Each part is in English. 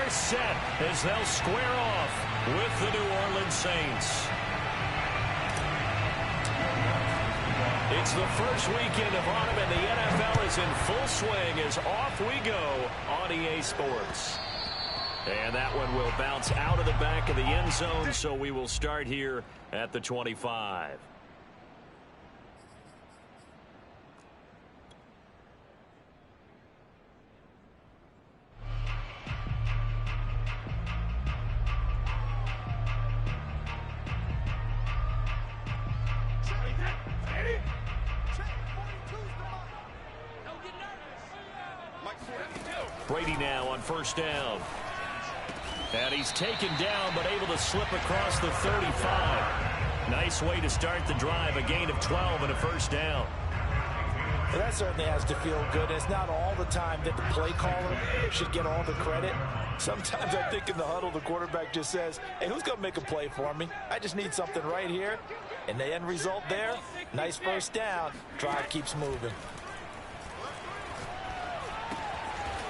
first set as they'll square off with the New Orleans Saints. It's the first weekend of autumn, and the NFL is in full swing as off we go on EA Sports. And that one will bounce out of the back of the end zone, so we will start here at the 25. Brady now on first down. And he's taken down, but able to slip across the 35. Nice way to start the drive, a gain of 12 and a first down. Well, that certainly has to feel good. It's not all the time that the play caller should get all the credit. Sometimes I think in the huddle, the quarterback just says, hey, who's going to make a play for me? I just need something right here. And the end result there, nice first down. Drive keeps moving.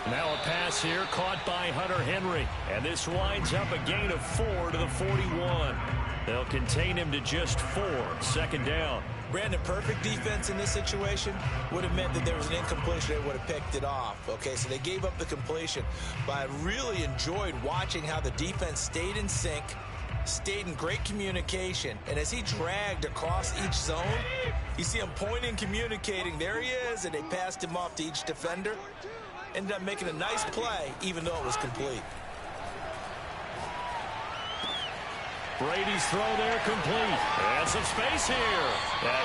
Now a pass here caught by Hunter Henry. And this winds up a gain of 4 to the 41. They'll contain him to just 4. Second down. Brandon, perfect defense in this situation would have meant that there was an incompletion. They would have picked it off. Okay, so they gave up the completion. But I really enjoyed watching how the defense stayed in sync, stayed in great communication. And as he dragged across each zone, you see him pointing, communicating. There he is, and they passed him off to each defender. Ended up making a nice play, even though it was complete. Brady's throw there complete. And some space here.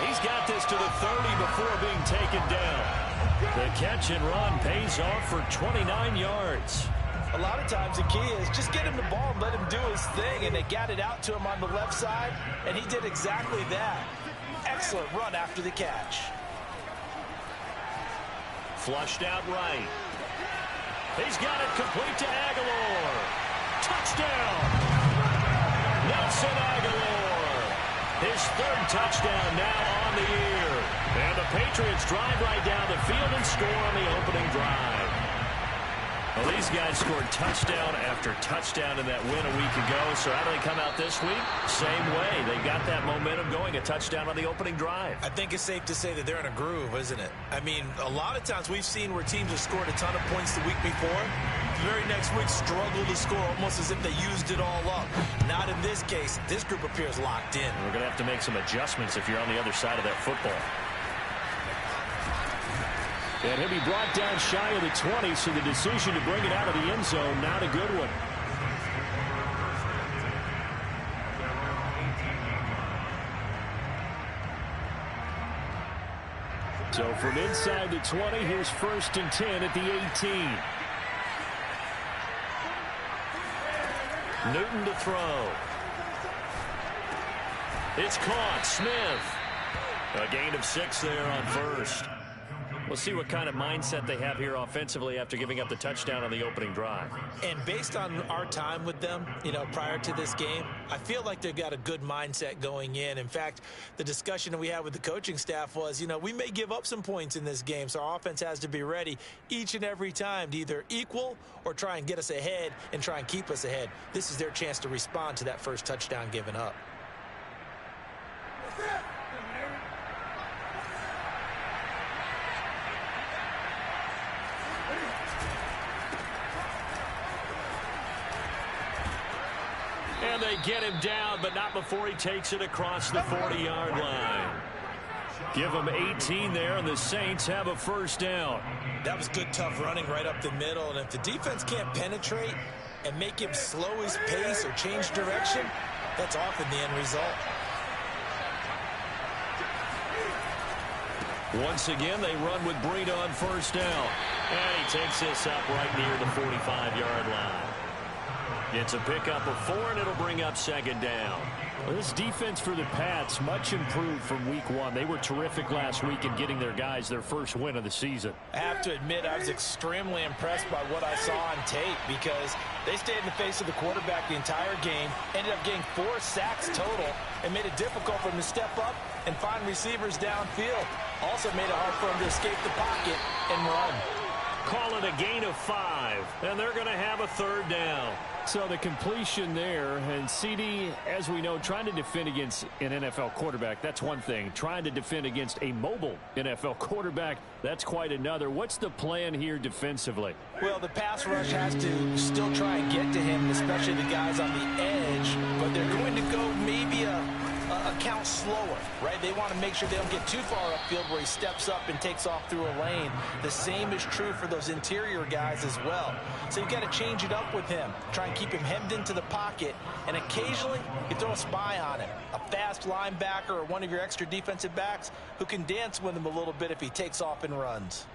He's got this to the 30 before being taken down. The catch and run pays off for 29 yards. A lot of times the key is just get him the ball and let him do his thing, and they got it out to him on the left side, and he did exactly that. Excellent run after the catch. Flushed out right. He's got it complete to Aguilar. Touchdown! Nelson Aguilar. His third touchdown now on the year. And the Patriots drive right down the field and score on the opening drive. Well, these guys scored touchdown after touchdown in that win a week ago. So how do they come out this week? Same way. They got that momentum going, a touchdown on the opening drive. I think it's safe to say that they're in a groove, isn't it? I mean, a lot of times we've seen where teams have scored a ton of points the week before. The very next week struggle to score almost as if they used it all up. Not in this case. This group appears locked in. We're going to have to make some adjustments if you're on the other side of that football. And he'll be brought down shy of the 20, so the decision to bring it out of the end zone, not a good one. So from inside the 20, here's 1st and 10 at the 18. Newton to throw. It's caught. Smith. A gain of 6 there on first. We'll see what kind of mindset they have here offensively after giving up the touchdown on the opening drive. And based on our time with them, prior to this game, I feel like they've got a good mindset going in. In fact, the discussion that we had with the coaching staff was, we may give up some points in this game, so our offense has to be ready each and every time to either equal or try and get us ahead and try and keep us ahead. This is their chance to respond to that first touchdown given up. And they get him down, but not before he takes it across the 40-yard line. Give him 18 there, and the Saints have a first down. That was good, tough running right up the middle. And if the defense can't penetrate and make him slow his pace or change direction, that's often the end result. Once again, they run with Breida on first down. And he takes this up right near the 45-yard line. It's a pickup of 4, and it'll bring up second down. Well, this defense for the Pats, much improved from week 1. They were terrific last week in getting their guys their first win of the season. I have to admit, I was extremely impressed by what I saw on tape because they stayed in the face of the quarterback the entire game, ended up getting 4 sacks total, and made it difficult for him to step up and find receivers downfield. Also made it hard for him to escape the pocket and run. Call it a gain of 5, and they're going to have a third down. So the completion there, and CD, as we know, trying to defend against an NFL quarterback, that's one thing. Trying to defend against a mobile NFL quarterback, that's quite another. What's the plan here defensively? Well, the pass rush has to still try and get to him, especially the guys on the edge, but they're going to go maybe a count slower, right? They want to make sure they don't get too far upfield where he steps up and takes off through a lane. The same is true for those interior guys as well. So you've got to change it up with him. Try and keep him hemmed into the pocket, and occasionally you throw a spy on him. A fast linebacker or one of your extra defensive backs who can dance with him a little bit if he takes off and runs.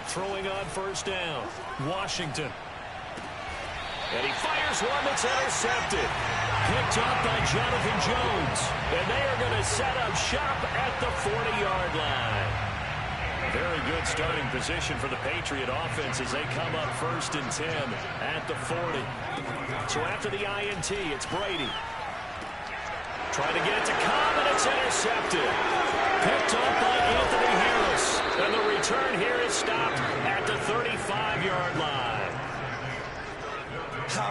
Throwing on first down, Washington. And he fires one that's intercepted. Picked up by Jonathan Jones. And they are going to set up shop at the 40-yard line. Very good starting position for the Patriot offense as they come up 1st and 10 at the 40. So after the INT, it's Brady. Trying to get it to Cobb, and it's intercepted. Picked up by Anthony Harris. And the return here is stopped at the 35-yard line.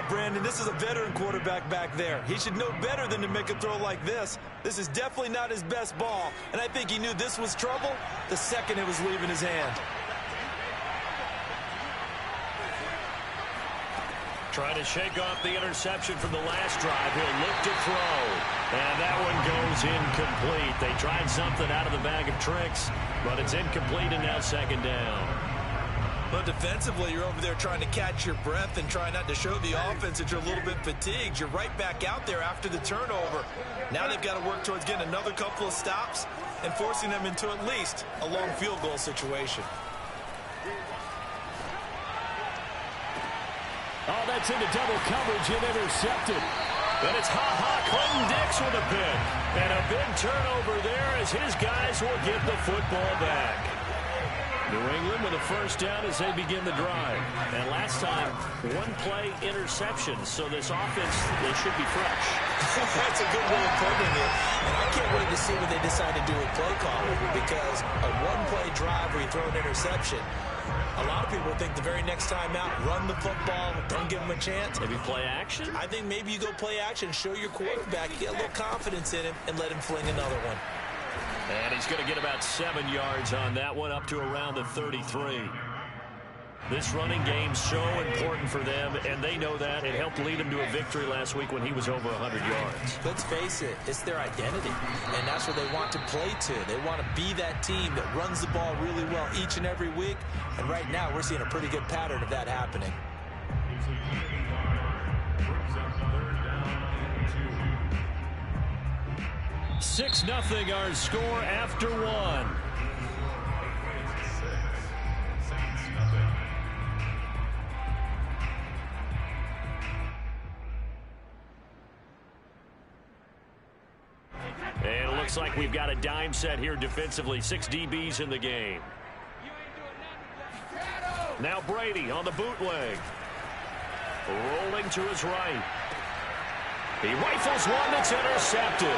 Brandon, this is a veteran quarterback back there. He should know better than to make a throw like this. This is definitely not his best ball, and I think he knew this was trouble the second it was leaving his hand. Trying to shake off the interception from the last drive. He'll look to throw. And that one goes incomplete. They tried something out of the bag of tricks, but it's incomplete and now 2nd down. But defensively, you're over there trying to catch your breath and try not to show the offense that you're a little bit fatigued. You're right back out there after the turnover. Now they've got to work towards getting another couple of stops and forcing them into at least a long field goal situation. Oh, that's into double coverage and intercepted. And it's Clinton Dix with a pick. And a big turnover there as his guys will get the football back. New England with a first down as they begin the drive. And last time, 1-play interception. So this offense, they should be fresh. That's a good way of putting it. And I can't wait to see what they decide to do with play calling, because a 1-play drive where you throw an interception, a lot of people think the very next time out, run the football, don't give him a chance. Maybe play action? I think maybe you go play action, show your quarterback, get a little confidence in him, and let him fling another one. And he's going to get about 7 yards on that one, up to around the 33. This running game's so important for them, and they know that. It helped lead them to a victory last week when he was over 100 yards. Let's face it, it's their identity, and that's what they want to play to. They want to be that team that runs the ball really well each and every week, and right now we're seeing a pretty good pattern of that happening. 6-0 our score after 1. And it looks like we've got a dime set here defensively. 6 DBs in the game. Now Brady on the bootleg. Rolling to his right. He rifles one that's intercepted.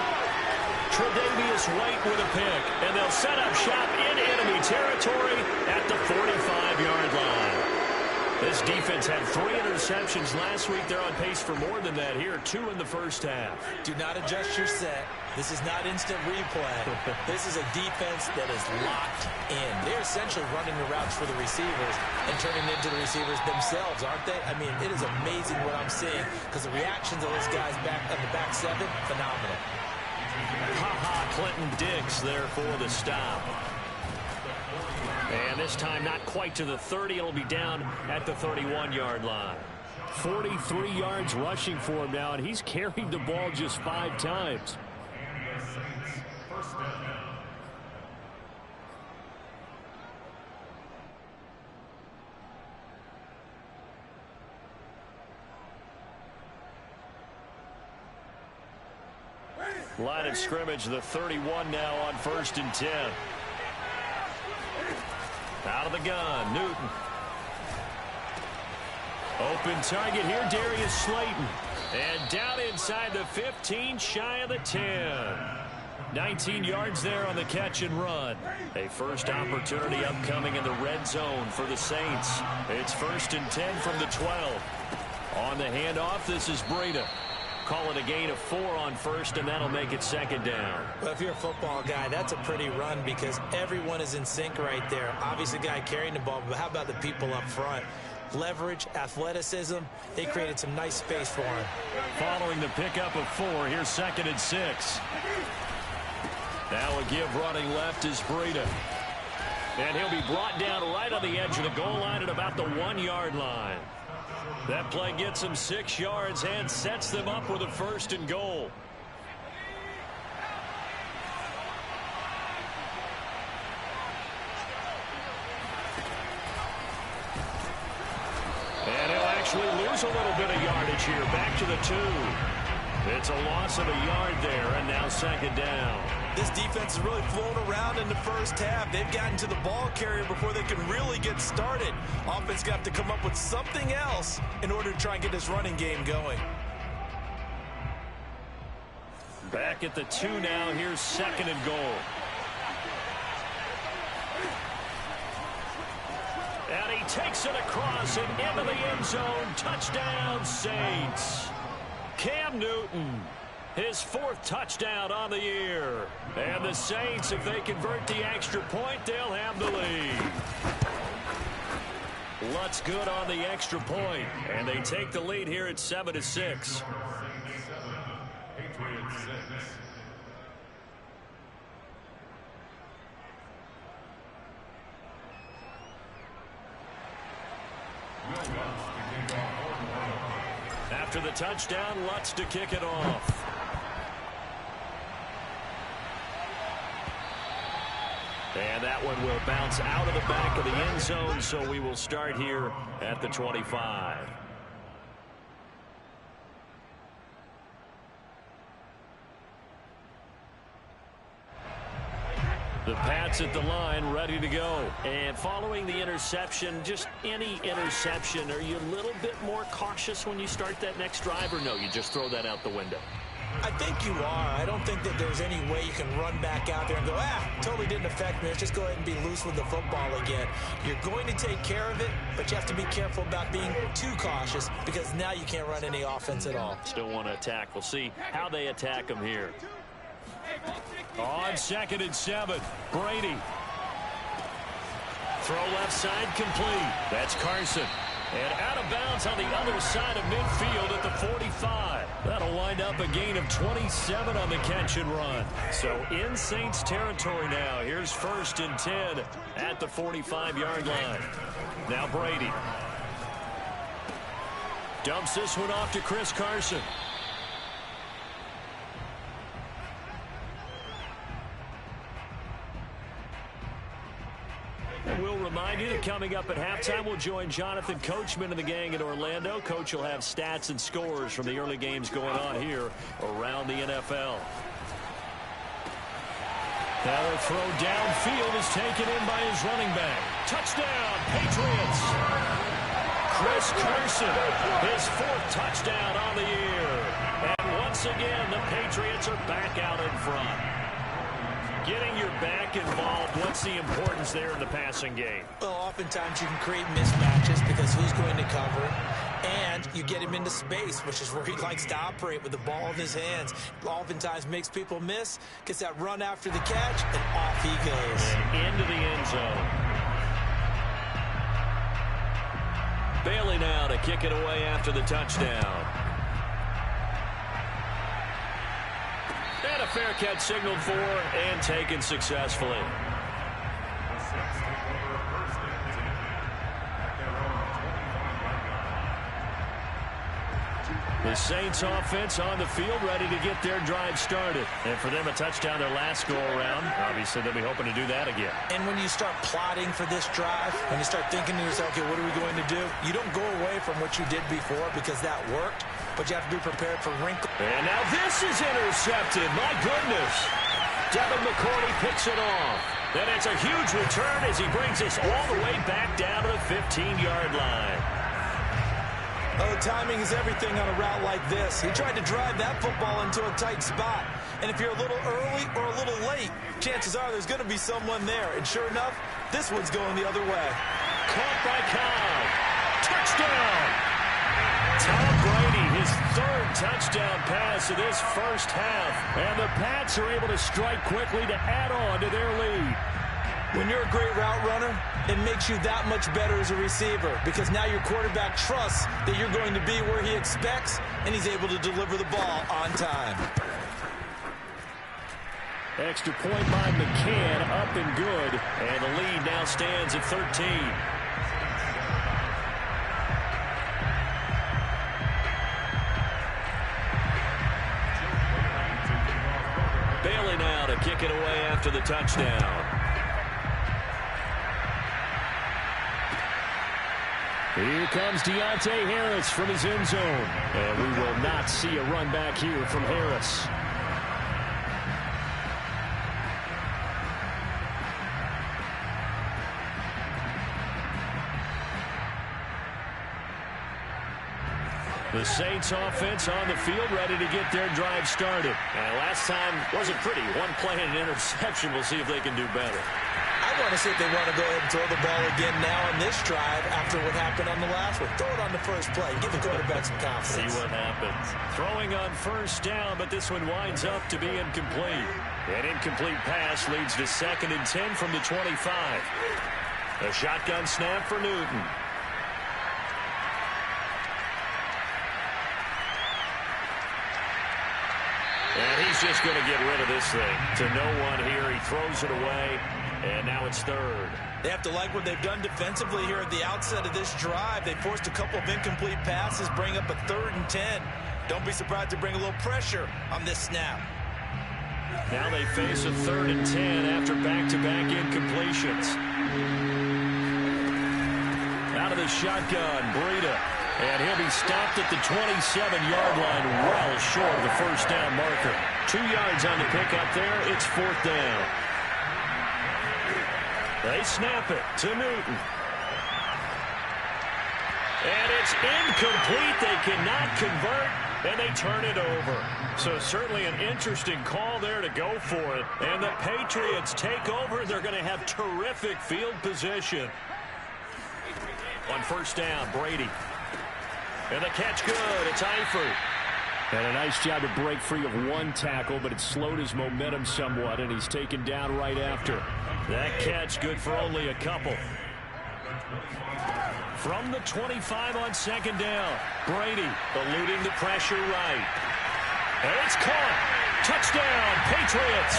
Tre'Davious White with a pick, and they'll set up shop in enemy territory at the 45-yard line. This defense had 3 interceptions last week. They're on pace for more than that here, 2 in the first half. Do not adjust your set. This is not instant replay. This is a defense that is locked in. They're essentially running the routes for the receivers and turning it into the receivers themselves, aren't they? I mean, it is amazing what I'm seeing, because the reactions of those guys back on the back 7, phenomenal. Clinton Dix there for the stop. And this time not quite to the 30. It'll be down at the 31-yard line. 43 yards rushing for him now, and he's carried the ball just 5 times. Line of scrimmage, the 31 now on 1st and 10. Out of the gun, Newton. Open target here, Darius Slayton. And down inside the 15, shy of the 10. 19 yards there on the catch and run. A first opportunity upcoming in the red zone for the Saints. It's 1st and 10 from the 12. On the handoff, this is Breida. Call it a gain of 4 on first, and that'll make it 2nd down. Well, if you're a football guy, that's a pretty run because everyone is in sync right there. Obviously, the guy carrying the ball, but how about the people up front? Leverage, athleticism, they created some nice space for him. Following the pickup of 4, here's 2nd and 6. Now a give running left is Breida. And he'll be brought down right on the edge of the goal line at about the 1-yard line. That play gets him 6 yards and sets them up with a 1st and goal. And he'll actually lose a little bit of yardage here. Back to the 2. It's a loss of a yard there, and now 2nd down. This defense is really flown around in the first half. They've gotten to the ball carrier before they can really get started. Offense got to come up with something else in order to try and get this running game going. Back at the 2 now. Here's 2nd and goal. And he takes it across and into the end zone. Touchdown, Saints. Cam Newton, his 4th touchdown on the year. And the Saints, if they convert the extra point, they'll have the lead. Lutz good on the extra point, and they take the lead here at 7-6. After the touchdown, Lutz to kick it off. And that one will bounce out of the back of the end zone, so we will start here at the 25. The Pats at the line, ready to go. And following the interception, just any interception, are you a little bit more cautious when you start that next drive, or no, you just throw that out the window? I think you are. I don't think that there's any way you can run back out there and go, totally didn't affect me. Let's just go ahead and be loose with the football again. You're going to take care of it, but you have to be careful about being too cautious because now you can't run any offense at all. Still want to attack. We'll see how they attack them here. On 2nd and 7, Brady. Throw left side complete. That's Carson. And out of bounds on the other side of midfield at the 45. That'll wind up a gain of 27 on the catch and run. So in Saints territory now. Here's 1st and 10 at the 45-yard line. Now Brady. Dumps this one off to Chris Carson. And we'll remind you that coming up at halftime, we'll join Jonathan Coachman and the gang in Orlando. Coach will have stats and scores from the early games going on here around the NFL. Now the throw downfield is taken in by his running back. Touchdown, Patriots. Chris Carson, his 4th touchdown on the year. And once again, the Patriots are back out in front. Getting your back involved, what's the importance there in the passing game? Well, oftentimes you can create mismatches because who's going to cover, and you get him into space, which is where he likes to operate with the ball in his hands. Oftentimes makes people miss, gets that run after the catch, and off he goes. And into the end zone. Bailey now to kick it away after the touchdown. And a fair catch signaled for and taken successfully. The Saints offense on the field ready to get their drive started. And for them, a touchdown their last go-around. Obviously, they'll be hoping to do that again. And when you start plotting for this drive, when you start thinking to yourself, okay, what are we going to do? You don't go away from what you did before because that worked, but you have to be prepared for wrinkles. And now this is intercepted. My goodness. Devin McCourty picks it off. Then it's a huge return as he brings us all the way back down to the 15-yard line. Oh, timing is everything on a route like this. He tried to drive that football into a tight spot. And if you're a little early or a little late, chances are there's going to be someone there. And sure enough, this one's going the other way. Caught by Cobb. Touchdown! Tom Brady, his third touchdown pass of this first half. And the Pats are able to strike quickly to add on to their lead. When you're a great route runner, it makes you that much better as a receiver because now your quarterback trusts that you're going to be where he expects, and he's able to deliver the ball on time. Extra point by McCann, up and good. And the lead now stands at 13. Bailey now to kick it away after the touchdown. Here comes Deontay Harris from his end zone. And we will not see a run back here from Harris. The Saints offense on the field ready to get their drive started. And last time wasn't pretty. One play and an interception. We'll see if they can do better. I want to see if they want to go ahead and throw the ball again now on this drive after what happened on the last one. Throw it on the first play. Give the quarterback some confidence. See what happens. Throwing on first down, but this one winds up to be incomplete. An incomplete pass leads to 2nd and 10 from the 25. A shotgun snap for Newton. And he's just going to get rid of this thing. To no one here. He throws it away. And now it's 3rd. They have to like what they've done defensively here at the outset of this drive. They forced a couple of incomplete passes, bring up a 3rd and 10. Don't be surprised to bring a little pressure on this snap. Now they face a 3rd and 10 after back-to-back incompletions. Out of the shotgun, Breida. And he'll be stopped at the 27-yard line, well short of the first down marker. 2 yards on the pickup there. It's 4th down. They snap it to Newton. And it's incomplete. They cannot convert, and they turn it over. So certainly an interesting call there to go for it. And the Patriots take over. They're going to have terrific field position. On first down, Brady. And the catch good. It's Eifert. And a nice job to break free of one tackle, but it slowed his momentum somewhat, and he's taken down right after. That catch good for only a couple. From the 25 on 2nd down, Brady eluding the pressure right. And it's caught. Touchdown, Patriots.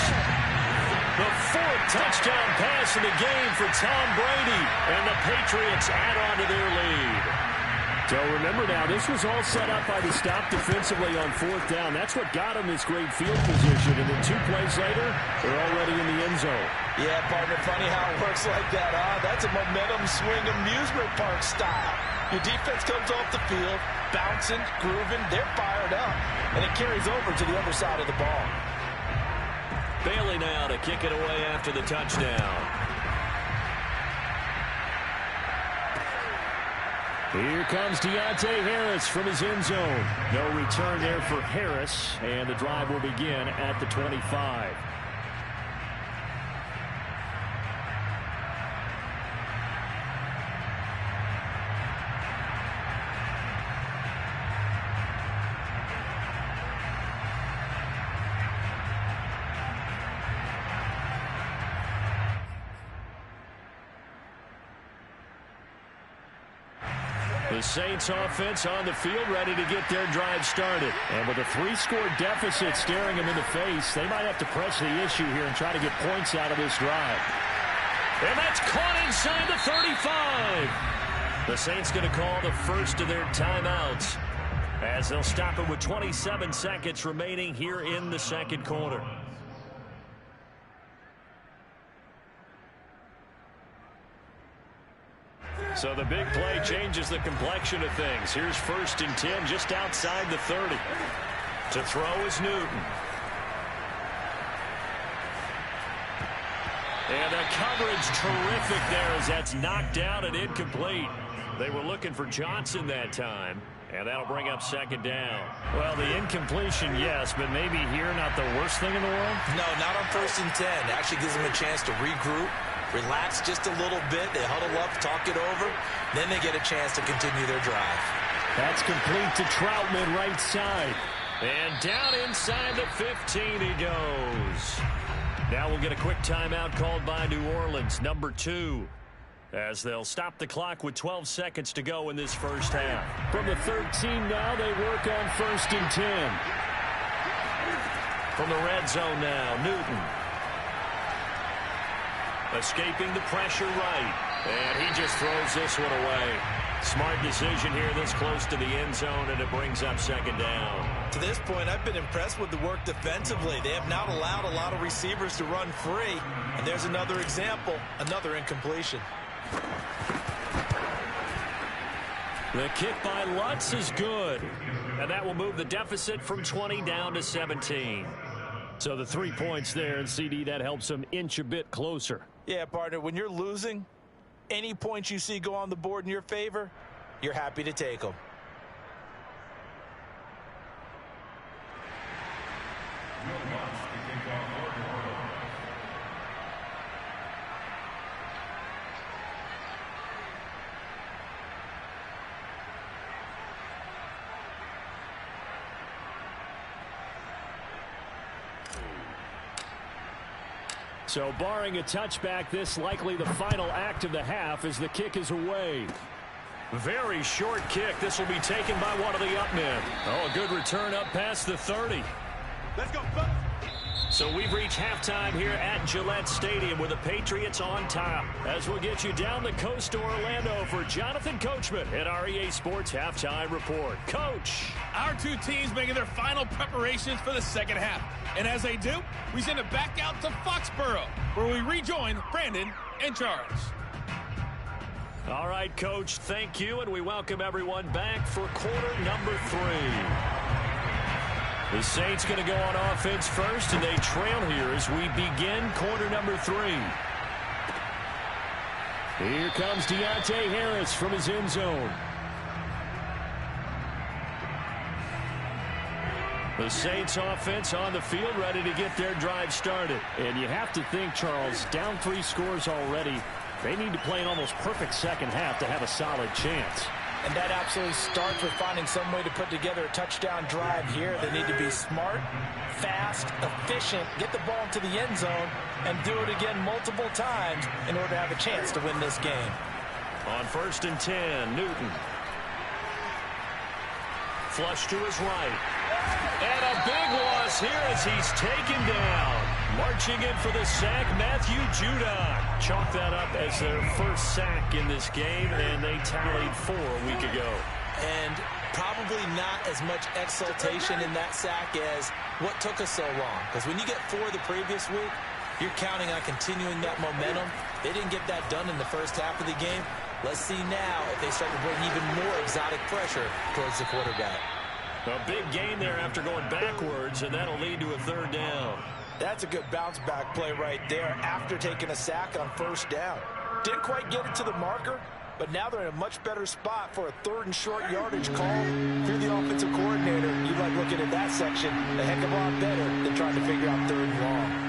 The 4th touchdown pass of the game for Tom Brady. And the Patriots add on to their lead. So remember now, this was all set up by the stop defensively on 4th down. That's what got him this great field position. And then 2 plays later, they're already in the end zone. Yeah, partner, funny how it works like that, huh? That's a momentum swing amusement park style. Your defense comes off the field, bouncing, grooving, they're fired up. And it carries over to the other side of the ball. Bailey now to kick it away after the touchdown. Here comes Deontay Harris from his end zone. No return there for Harris, and the drive will begin at the 25. The Saints offense on the field ready to get their drive started. And with a 3-score deficit staring them in the face, they might have to press the issue here and try to get points out of this drive. And that's caught inside the 35. The Saints going to call the first of their timeouts as they'll stop it with 27 seconds remaining here in the 2nd quarter. So the big play changes the complexion of things. Here's 1st and 10 just outside the 30. To throw is Newton. And the coverage terrific there as that's knocked down and incomplete. They were looking for Johnson that time. And that'll bring up second down. Well, the incompletion, yes, but maybe here not the worst thing in the world? No, not on 1st and 10. It actually gives them a chance to regroup, relax just a little bit. They huddle up, talk it over. Then they get a chance to continue their drive. That's complete to Troutman, right side. And down inside the 15 he goes. Now we'll get a quick timeout called by New Orleans, number 2. As they'll stop the clock with 12 seconds to go in this first half. From the 13 now, they work on 1st and 10. From the red zone now, Newton. Escaping the pressure right. And he just throws this one away. Smart decision here this close to the end zone, and it brings up second down. To this point, I've been impressed with the work defensively. They have not allowed a lot of receivers to run free. And there's another example, another incompletion. The kick by Lutz is good. And that will move the deficit from 20 down to 17. So the 3 points there, and CD, that helps them inch a bit closer. Yeah, partner, when you're losing, any points you see go on the board in your favor, you're happy to take them. So barring a touchback, this likely the final act of the half as the kick is away. Very short kick. This will be taken by one of the up men. Oh, a good return up past the 30. Let's go. So we've reached halftime here at Gillette Stadium with the Patriots on top. As we'll get you down the coast to Orlando for Jonathan Coachman at our EA Sports Halftime Report. Coach. Our two teams making their final preparations for the second half. And as they do, we send it back out to Foxborough, where we rejoin Brandon and Charles. All right, Coach, thank you, and we welcome everyone back for quarter number 3. The Saints going to go on offense first, and they trail here as we begin quarter number 3. Here comes Deontay Harris from his end zone. The Saints offense on the field, ready to get their drive started. And you have to think, Charles, down 3 scores already. They need to play an almost perfect second half to have a solid chance. And that absolutely starts with finding some way to put together a touchdown drive here. They need to be smart, fast, efficient, get the ball into the end zone, and do it again multiple times in order to have a chance to win this game. On 1st and 10, Newton. Flush to his right. And a big loss here as he's taken down. Marching in for the sack, Matthew Judon. Chalk that up as their first sack in this game, and they tallied 4 a week ago. And probably not as much exultation in that sack as what took us so long. Because when you get 4 the previous week, you're counting on continuing that momentum. They didn't get that done in the first half of the game. Let's see now if they start to bring even more exotic pressure towards the quarterback. A big gain there after going backwards, and that'll lead to a 3rd down. That's a good bounce-back play right there after taking a sack on 1st down. Didn't quite get it to the marker, but now they're in a much better spot for a 3rd and short yardage call. If you're the offensive coordinator, you'd like looking at that section a heck of a lot better than trying to figure out 3rd and long.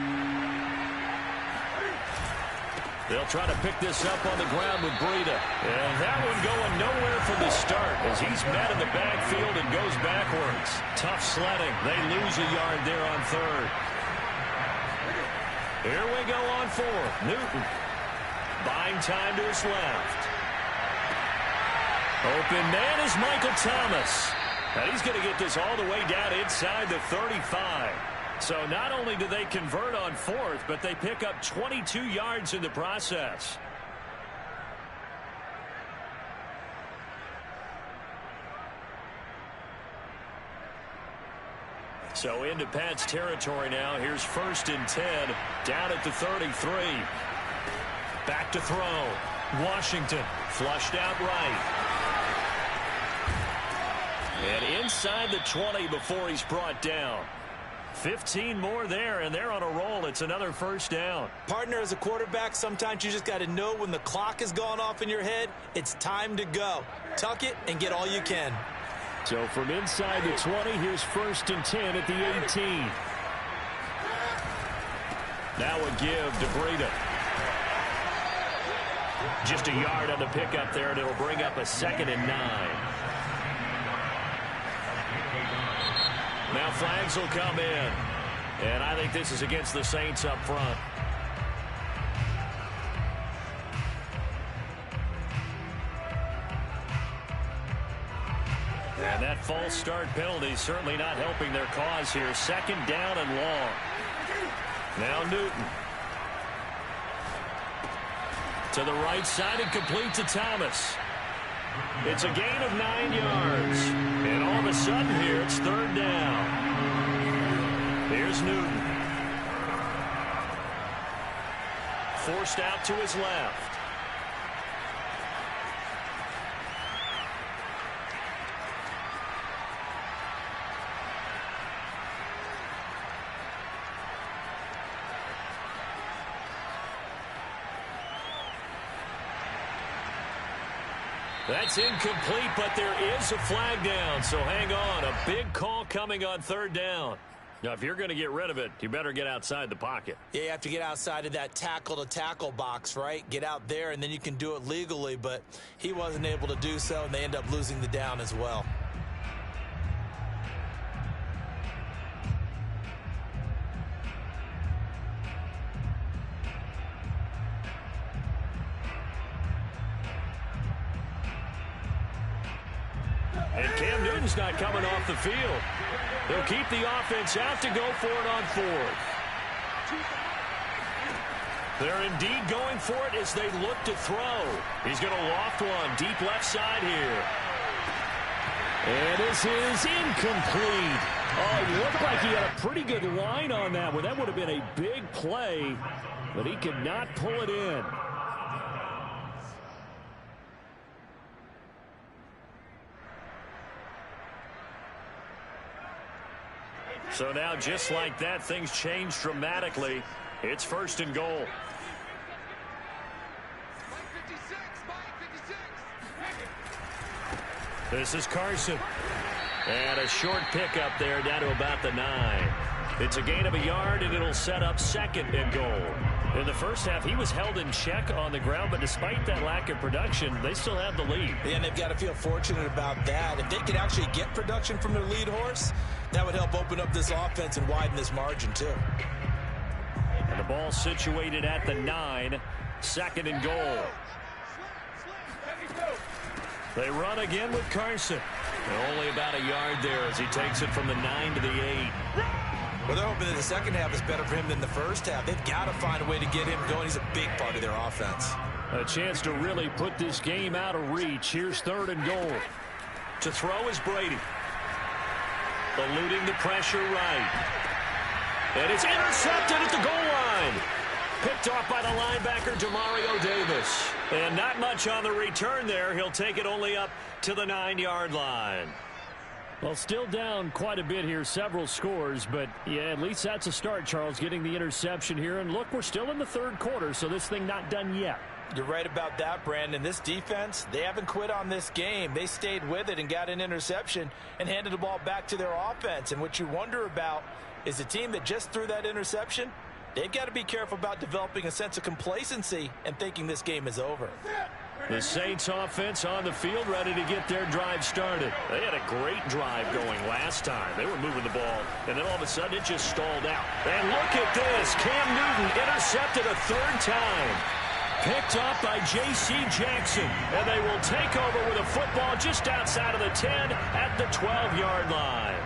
They'll try to pick this up on the ground with Breida. And that one going nowhere from the start as he's met in the backfield and goes backwards. Tough sledding. They lose a yard there on 3rd. Here we go on 4th. Newton. Buying time to his left. Open man is Michael Thomas. And he's going to get this all the way down inside the 35. So not only do they convert on 4th, but they pick up 22 yards in the process. So into Pat's territory now. Here's 1st and 10, down at the 33. Back to throw. Washington flushed out right. And inside the 20 before he's brought down. 15 more there, and they're on a roll. It's another 1st down. Partner, as a quarterback, sometimes you just got to know when the clock has gone off in your head, it's time to go. Tuck it and get all you can. So from inside the 20, here's 1st and 10 at the 18. Now a give to Breida. Just a yard on the pickup there, and it'll bring up a 2nd and 9. Now flags will come in. And I think this is against the Saints up front. And that false start penalty is certainly not helping their cause here. 2nd down and long. Now Newton. To the right side and complete to Thomas. It's a gain of 9 yards. And all of a sudden here, it's 3rd down. Here's Newton. Forced out to his left. That's incomplete, but there is a flag down, so hang on. A big call coming on 3rd down. Now, if you're going to get rid of it, you better get outside the pocket. Yeah, you have to get outside of that tackle-to-tackle box, right? Get out there, and then you can do it legally, but he wasn't able to do so, and they end up losing the down as well. And Cam Newton's not coming off the field. They'll keep the offense out to go for it on 4th. They're indeed going for it as they look to throw. He's going to loft one deep left side here. And this is incomplete. Oh, it looked like he had a pretty good line on that one. That would have been a big play, but he could not pull it in. So now, just like that, things change dramatically. It's 1st and goal. This is Carson. And a short pickup there down to about the 9. It's a gain of a yard, and it'll set up 2nd and goal. In the first half, he was held in check on the ground, but despite that lack of production, they still have the lead. Yeah, and they've got to feel fortunate about that. If they could actually get production from their lead horse, that would help open up this offense and widen this margin, too. And the ball situated at the 9, 2nd and goal. They run again with Carson. And only about a yard there as he takes it from the 9 to the 8. Well, they're hoping that the second half is better for him than the first half. They've got to find a way to get him going. He's a big part of their offense. A chance to really put this game out of reach. Here's 3rd and goal. To throw is Brady. Eluding the pressure right. And it's intercepted at the goal line. Picked off by the linebacker, Demario Davis. And not much on the return there. He'll take it only up to the 9-yard line. Well, still down quite a bit here, several scores, but yeah, at least that's a start, Charles, getting the interception here. And look, we're still in the 3rd quarter, so this thing not done yet. You're right about that, Brandon. This defense, they haven't quit on this game. They stayed with it and got an interception and handed the ball back to their offense. And what you wonder about is the team that just threw that interception, they've got to be careful about developing a sense of complacency and thinking this game is over. The Saints offense on the field ready to get their drive started. They had a great drive going last time. They were moving the ball, and then all of a sudden it just stalled out. And look at this. Cam Newton intercepted a 3rd time. Picked up by J.C. Jackson. And they will take over with a football just outside of the 10 at the 12-yard line.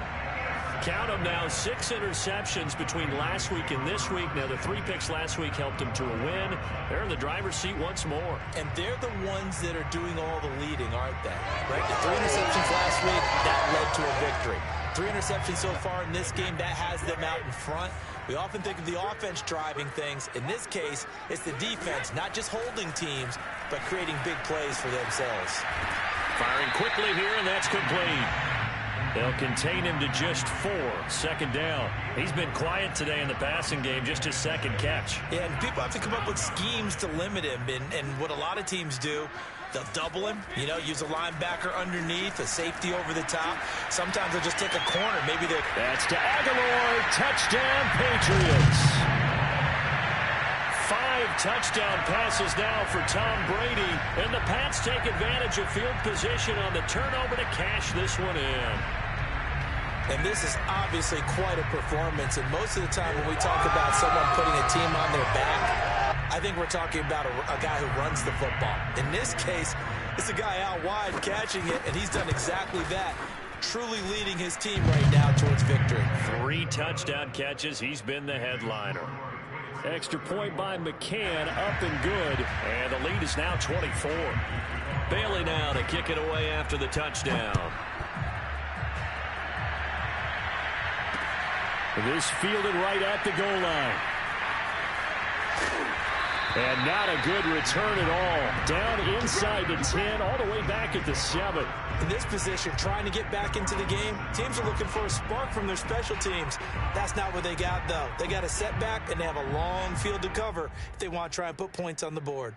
Count them now, 6 interceptions between last week and this week. Now, the 3 picks last week helped them to a win. They're in the driver's seat once more. And they're the ones that are doing all the leading, aren't they? Right? The 3 interceptions last week, that led to a victory. 3 interceptions so far in this game, that has them out in front. We often think of the offense driving things. In this case, it's the defense, not just holding teams, but creating big plays for themselves. Firing quickly here, and that's complete. They'll contain him to just 4. Second down. He's been quiet today in the passing game, just his second catch. Yeah, and people have to come up with schemes to limit him. And what a lot of teams do, they'll double him, use a linebacker underneath, a safety over the top. Sometimes they'll just take a corner. Maybe they're... That's to Aguilar. Touchdown, Patriots. 5 touchdown passes now for Tom Brady. And the Pats take advantage of field position on the turnover to cash this one in. And this is obviously quite a performance. And most of the time when we talk about someone putting a team on their back, I think we're talking about a guy who runs the football. In this case, it's a guy out wide catching it, and he's done exactly that, truly leading his team right now towards victory. 3 touchdown catches. He's been the headliner. Extra point by McCann, up and good. And the lead is now 24. Bailey now to kick it away after the touchdown. This fielded right at the goal line. And not a good return at all. Down inside the 10, all the way back at the 7. In this position, trying to get back into the game, teams are looking for a spark from their special teams. That's not what they got, though. They got a setback, and they have a long field to cover if they want to try and put points on the board.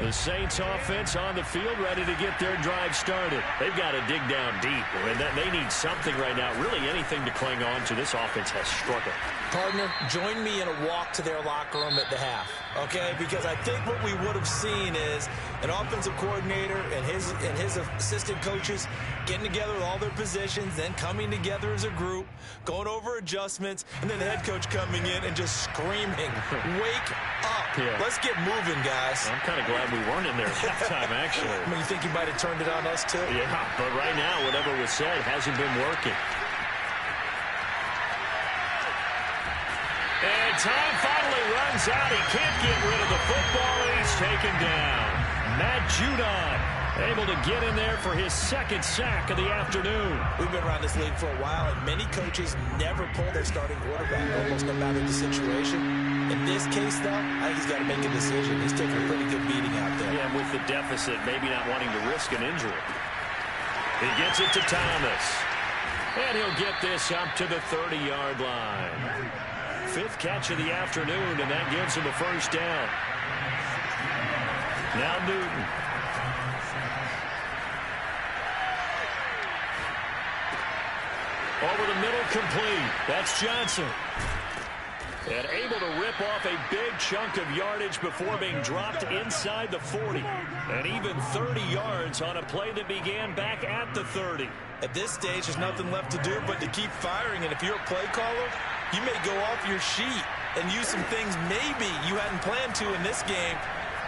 The Saints offense on the field, ready to get their drive started. They've got to dig down deep, and they need something right now, really anything to cling on to. This offense has struggled. Partner, join me in a walk to their locker room at the half, okay? Because I think what we would have seen is an offensive coordinator and his assistant coaches getting together with all their positions, then coming together as a group, going over adjustments, and then the head coach coming in and just screaming, "Wake up. Yeah. Let's get moving, guys." I'm kind of glad we weren't in there at halftime, actually. I mean, you think you might have turned it on us, too? Yeah, but right now, whatever was said hasn't been working. And time finally runs out. He can't get rid of the football, and he's taken down. Matt Judon able to get in there for his second sack of the afternoon. We've been around this league for a while, and many coaches never pull their starting quarterback, almost no matter the situation. In this case, though, I think he's got to make a decision. He's taking a pretty good beating out there. Yeah, with the deficit, maybe not wanting to risk an injury. He gets it to Thomas. And he'll get this up to the 30-yard line. 5th catch of the afternoon, and that gives him a first down. Now Newton. Over the middle, complete. That's Johnson. And able to rip off a big chunk of yardage before being dropped inside the 40. And even 30 yards on a play that began back at the 30. At this stage, there's nothing left to do but to keep firing. And if you're a play caller, you may go off your sheet and use some things maybe you hadn't planned to in this game.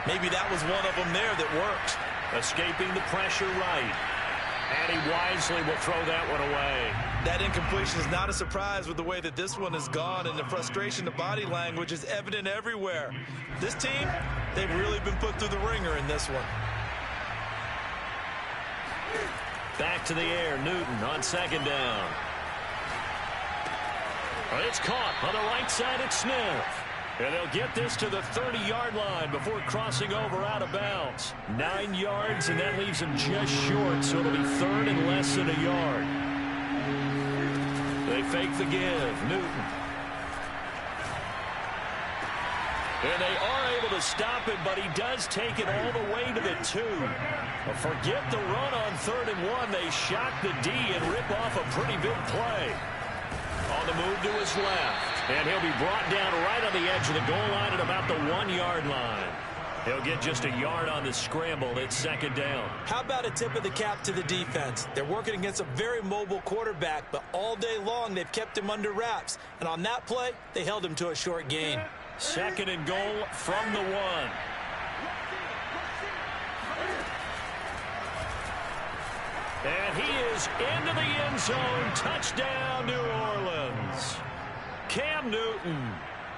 Maybe that was one of them there that worked. Escaping the pressure right. And he wisely will throw that one away. That incompletion is not a surprise with the way that this one has gone, and the frustration, the body language is evident everywhere. This team, they've really been put through the ringer in this one. Back to the air, Newton on second down. It's caught on the right side at Smith. And they'll get this to the 30-yard line before crossing over out of bounds. 9 yards, and that leaves him just short, so it'll be 3rd and less than a yard. They fake the give. Newton. And they are able to stop him, but he does take it all the way to the 2. Forget the run on 3rd and 1. They shock the D and rip off a pretty big play. On the move to his left. And he'll be brought down right on the edge of the goal line at about the 1-yard line. He'll get just a yard on the scramble. It's second down. How about a tip of the cap to the defense? They're working against a very mobile quarterback, but all day long they've kept him under wraps. And on that play, they held him to a short gain. 2nd and goal from the 1. And he is into the end zone. Touchdown, New Orleans. Cam Newton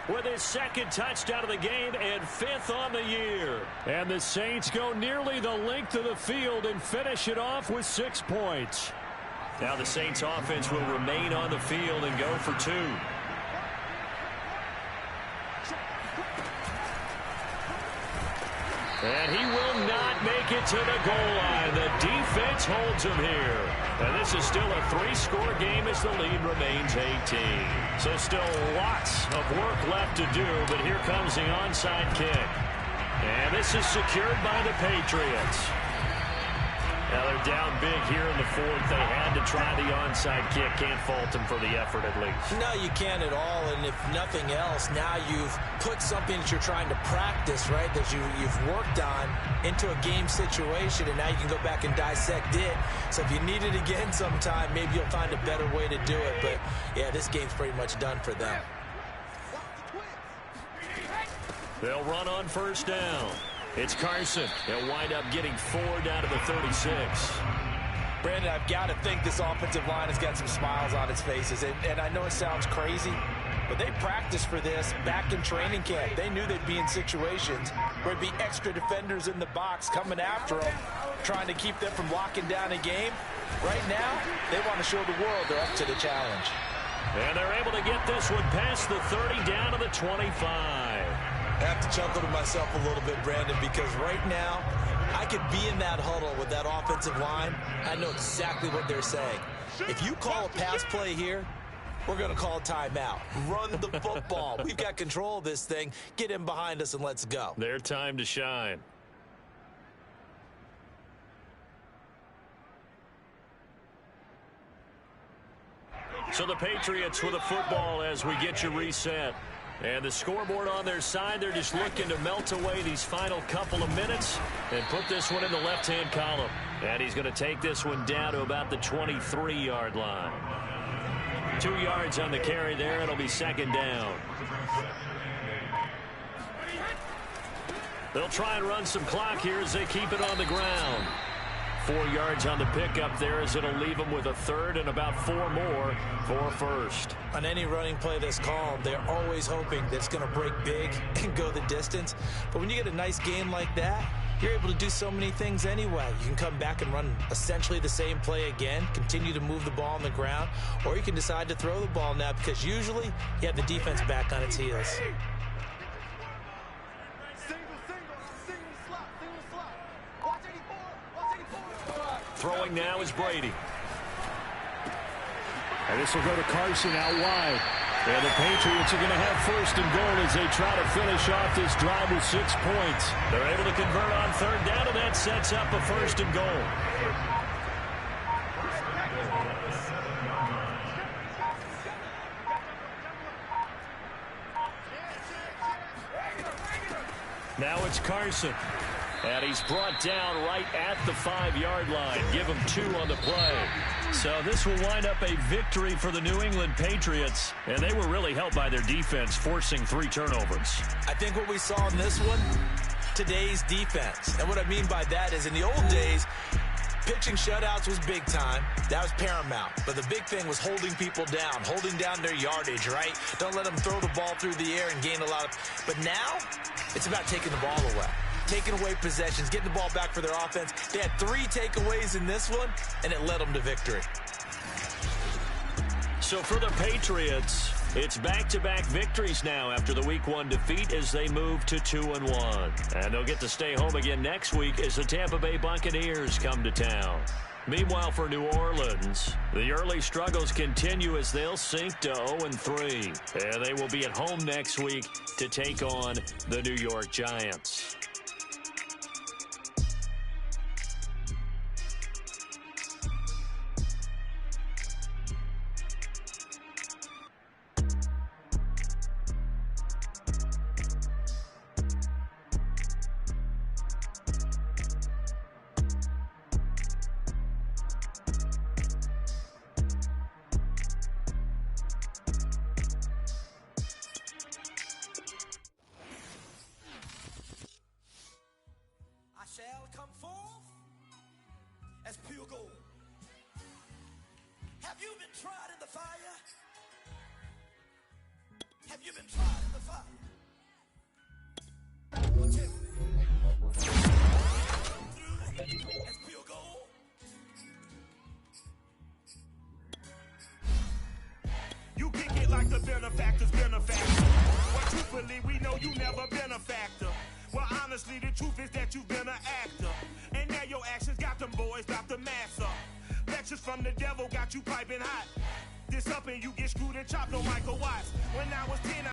with his second touchdown of the game and 5th on the year. And the Saints go nearly the length of the field and finish it off with 6 points. Now the Saints offense will remain on the field and go for 2. And he will not make it to the goal line. The defense holds him here. And this is still a 3-score game as the lead remains 18. So still lots of work left to do, but here comes the onside kick. And this is secured by the Patriots. Now they're down big here in the 4th. They had to try the onside kick. Can't fault them for the effort at least. No, you can't at all. And if nothing else, now you've put something that you're trying to practice, right, that you've worked on into a game situation, and now you can go back and dissect it. So if you need it again sometime, maybe you'll find a better way to do it. But, yeah, this game's pretty much done for them. They'll run on first down. It's Carson. They'll wind up getting 4 down to the 36. Brandon, I've got to think this offensive line has got some smiles on its faces. And I know it sounds crazy, but they practiced for this back in training camp. They knew they'd be in situations where there'd be extra defenders in the box coming after them, trying to keep them from locking down a game. Right now, they want to show the world they're up to the challenge. And they're able to get this one past the 30 down to the 25. I have to chuckle to myself a little bit, Brandon, because right now I could be in that huddle with that offensive line. I know exactly what they're saying. If you call a pass play here, we're going to call a timeout. Run the football. We've got control of this thing. Get in behind us and let's go. Their time to shine. So the Patriots with the football as we get you reset. And the scoreboard on their side, they're just looking to melt away these final couple of minutes and put this one in the left-hand column. And he's going to take this one down to about the 23-yard line. 2 yards on the carry there. It'll be second down. They'll try and run some clock here as they keep it on the ground. 4 yards on the pickup there as it'll leave them with a third and about 4 more for first. On any running play that's called, they're always hoping that it's going to break big and go the distance. But when you get a nice game like that, you're able to do so many things anyway. You can come back and run essentially the same play again, continue to move the ball on the ground, or you can decide to throw the ball now because usually you have the defense back on its heels. Throwing now is Brady. And this will go to Carson out wide. And the Patriots are going to have first and goal as they try to finish off this drive with 6 points. They're able to convert on third down, and that sets up a first and goal. Now it's Carson. And he's brought down right at the 5-yard line. Give him 2 on the play. So this will wind up a victory for the New England Patriots. And they were really helped by their defense, forcing 3 turnovers. I think what we saw in this one, today's defense. And what I mean by that is in the old days, pitching shutouts was big time. That was paramount. But the big thing was holding people down, holding down their yardage, right? Don't let them throw the ball through the air and gain a lot of... But now, it's about taking the ball away. Taking away possessions, getting the ball back for their offense. They had 3 takeaways in this one, and it led them to victory. So for the Patriots, it's back-to-back victories now after the Week 1 defeat as they move to 2-1. And they'll get to stay home again next week as the Tampa Bay Buccaneers come to town. Meanwhile, for New Orleans, the early struggles continue as they'll sink to 0-3. And they will be at home next week to take on the New York Giants. Shall come forth as pure gold. Have you been tried in the fire? Have you been tried in the fire? benefactors, benefactors. Well, truthfully, we know you never been a factor. Well, honestly, the truth is that you've been an actor. And now your actions got them boys about to mass up. Lectures from the devil got you piping hot. This up and you get screwed and chopped on Michael Watts. When I was